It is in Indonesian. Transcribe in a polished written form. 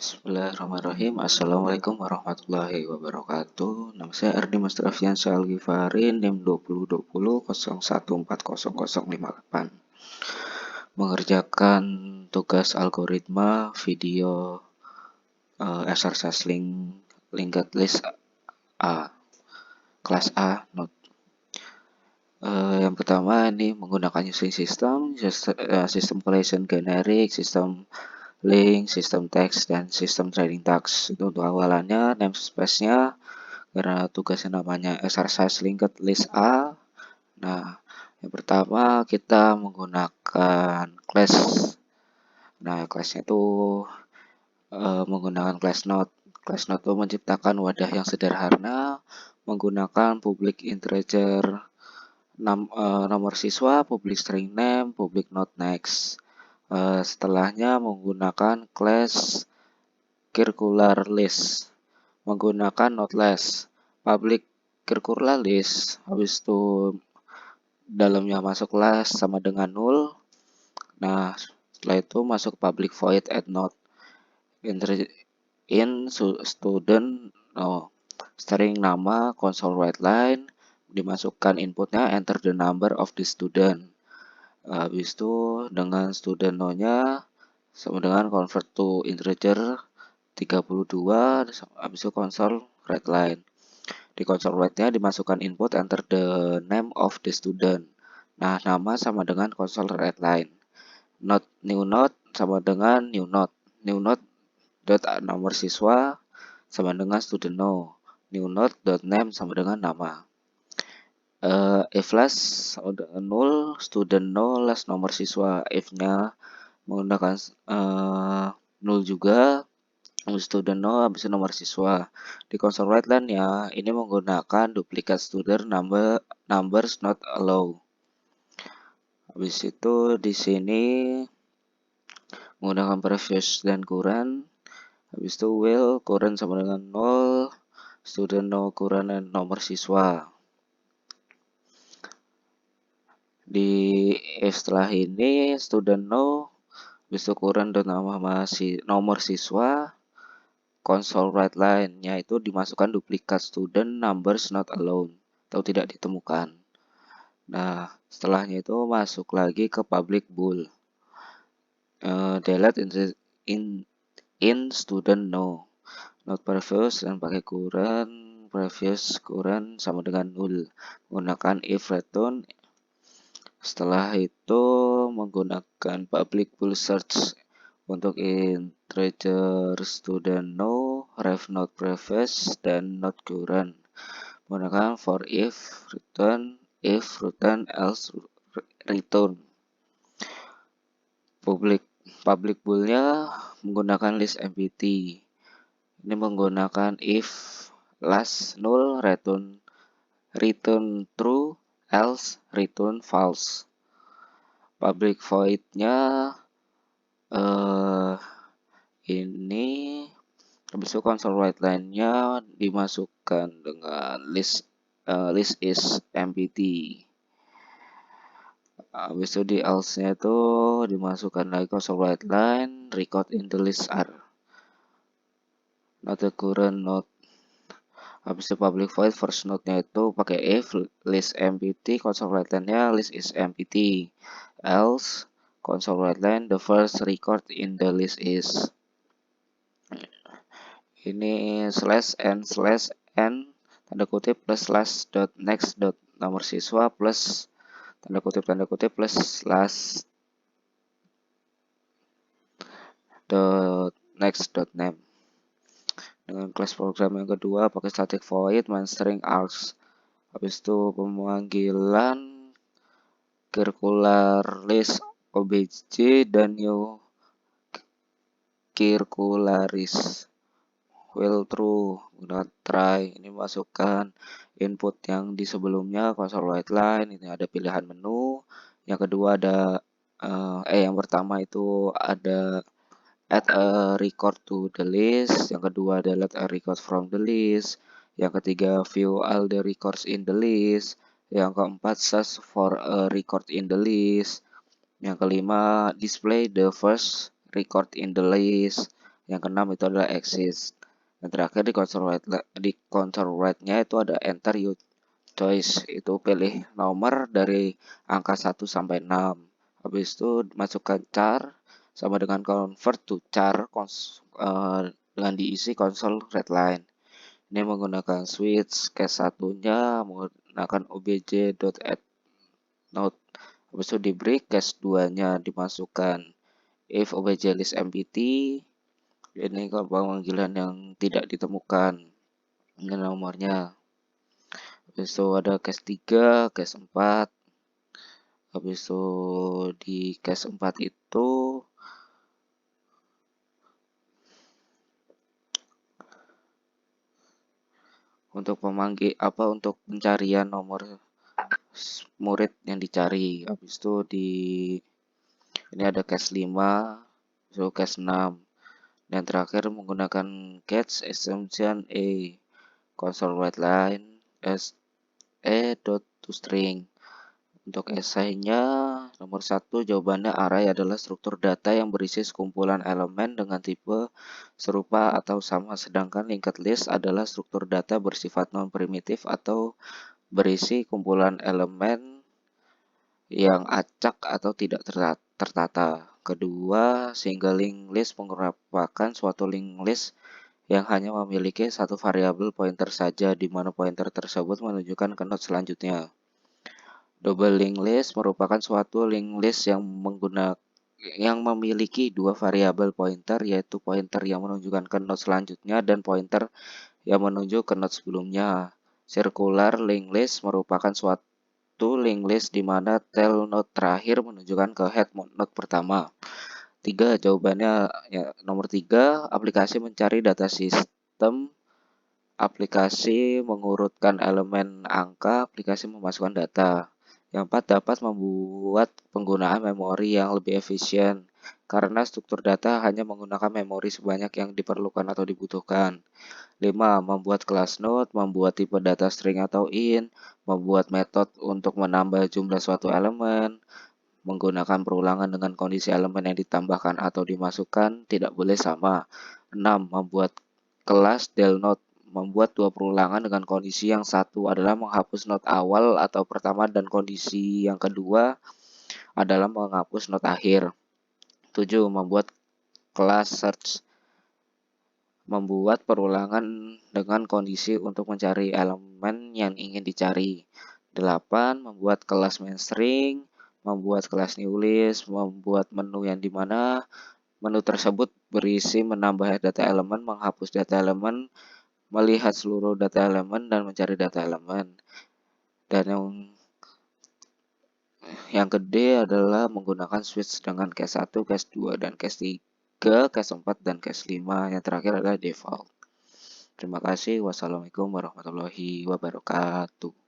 Bismillahirrahmanirrahim. Assalamualaikum warahmatullahi wabarakatuh. Nama saya Ardi Mas Raffian Salgifari, NIM 2020 01400058. Mengerjakan tugas algoritma video exercise linked list A, kelas A, note. Yang pertama ini menggunakan using sistem collision generic, sistem link, sistem text, dan sistem trading tags. Itu untuk awalannya, namespace-nya karena tugasnya namanya exercise linked list A. Nah, yang pertama kita menggunakan class. Nah, class-nya itu menggunakan class node. Class node itu menciptakan wadah yang sederhana menggunakan public integer nomor siswa, public string name, public node next. Setelahnya menggunakan class circular list menggunakan node list, public circular list, habis itu dalamnya masuk class sama dengan null. Nah, setelah itu masuk public void add node in student string nama console write line, dimasukkan inputnya enter the number of the student. Habis itu dengan student no-nya sama dengan convert to integer 32, habis itu console write line. Di console write-nya dimasukkan input enter the name of the student. Nah, nama sama dengan console write line. Node new node sama dengan new node. New node dot nomor siswa sama dengan student no. New node dot name sama dengan nama. If last null student no last nomor siswa. If-nya menggunakan null juga, student no habis itu nomor siswa. Di console write line ya ini menggunakan duplicate student numbers not allow. Habis itu di sini menggunakan previous dan current. Habis itu will current sama dengan 0, student no current dan nomor siswa. Di setelah ini student no habis itu current dan nomor siswa. Console write line-nya itu dimasukkan duplikat student numbers not alone atau tidak ditemukan. Nah, setelahnya itu masuk lagi ke public bool. Delete in student no. Not previous dan pakai current, previous current sama dengan null. Menggunakan if return. Setelah itu menggunakan public bool search untuk integer student no, ref not previous, dan not current. Menggunakan for if return else return. Public bool-nya menggunakan list empty. Ini menggunakan if last null return true, else return false. Public void-nya ini habis itu console write line-nya dimasukkan dengan list is empty. Habis itu di else-nya itu dimasukkan lagi console write line record in the list are not the current node. Habis itu public void first node-nya itu pakai if list empty, console write line-nya list is empty, else console write line the first record in the list is. Ini /n tanda kutip plus slash dot next dot nomor siswa plus tanda kutip plus slash dot next dot name. Dengan class program yang kedua pakai static void main string args. Habis itu pemanggilan circular list obj dan new circularis. Will true, not try. Ini masukkan input yang di sebelumnya console write line. Ini ada pilihan menu. Yang kedua ada yang pertama itu ada add a record to the list. Yang kedua ada let a record from the list. Yang ketiga view all the records in the list. Yang keempat search for a record in the list. Yang kelima display the first record in the list. Yang keenam itu adalah exist. Dan terakhir di console write-nya itu ada enter your choice, itu pilih nomor dari angka 1 sampai 6. Habis itu masukkan char sama dengan convert to char dengan diisi console readline. Ini menggunakan switch, case satunya menggunakan obj.add node. Habis itu di break, case 2-nya dimasukkan if obj list empty. Ini panggilan yang tidak ditemukan. Ini nomornya. Habis itu ada case 3, case 4. Habis itu di case 4 itu untuk untuk pencarian nomor murid yang dicari. Habis itu ini ada case 5, so case 6. Dan terakhir menggunakan catch assumption a console write line as a.toString. Untuk esainya nomor 1 jawabannya array adalah struktur data yang berisi sekumpulan elemen dengan tipe serupa atau sama, sedangkan linked list adalah struktur data bersifat non-primitif atau berisi kumpulan elemen yang acak atau tidak tertata. Kedua, single linked list merupakan suatu linked list yang hanya memiliki satu variabel pointer saja, di mana pointer tersebut menunjukkan ke node selanjutnya. Double linked list merupakan suatu linked list yang memiliki dua variabel pointer, yaitu pointer yang menunjukkan ke node selanjutnya dan pointer yang menuju ke node sebelumnya. Circular linked list merupakan suatu linked list di mana tail node terakhir menunjukkan ke head node pertama. Jawabannya nomor 3, aplikasi mencari data sistem, aplikasi mengurutkan elemen angka, aplikasi memasukkan data. Yang 4, dapat membuat penggunaan memori yang lebih efisien karena struktur data hanya menggunakan memori sebanyak yang diperlukan atau dibutuhkan. 5, membuat kelas node, membuat tipe data string atau int, membuat metode untuk menambah jumlah suatu elemen, menggunakan perulangan dengan kondisi elemen yang ditambahkan atau dimasukkan tidak boleh sama. 6, membuat kelas del node, membuat dua perulangan dengan kondisi yang satu adalah menghapus node awal atau pertama dan kondisi yang kedua adalah menghapus node akhir. 7, membuat kelas search, membuat perulangan dengan kondisi untuk mencari elemen yang ingin dicari. 8, membuat kelas mainstream, membuat kelas new list, membuat menu yang dimana menu tersebut berisi menambah data elemen, menghapus data elemen, melihat seluruh data elemen, dan mencari data elemen. Dan yang gede adalah menggunakan switch dengan case 1, case 2, dan case 3, case 4, dan case 5. Yang terakhir adalah default. Terima kasih. Wassalamualaikum warahmatullahi wabarakatuh.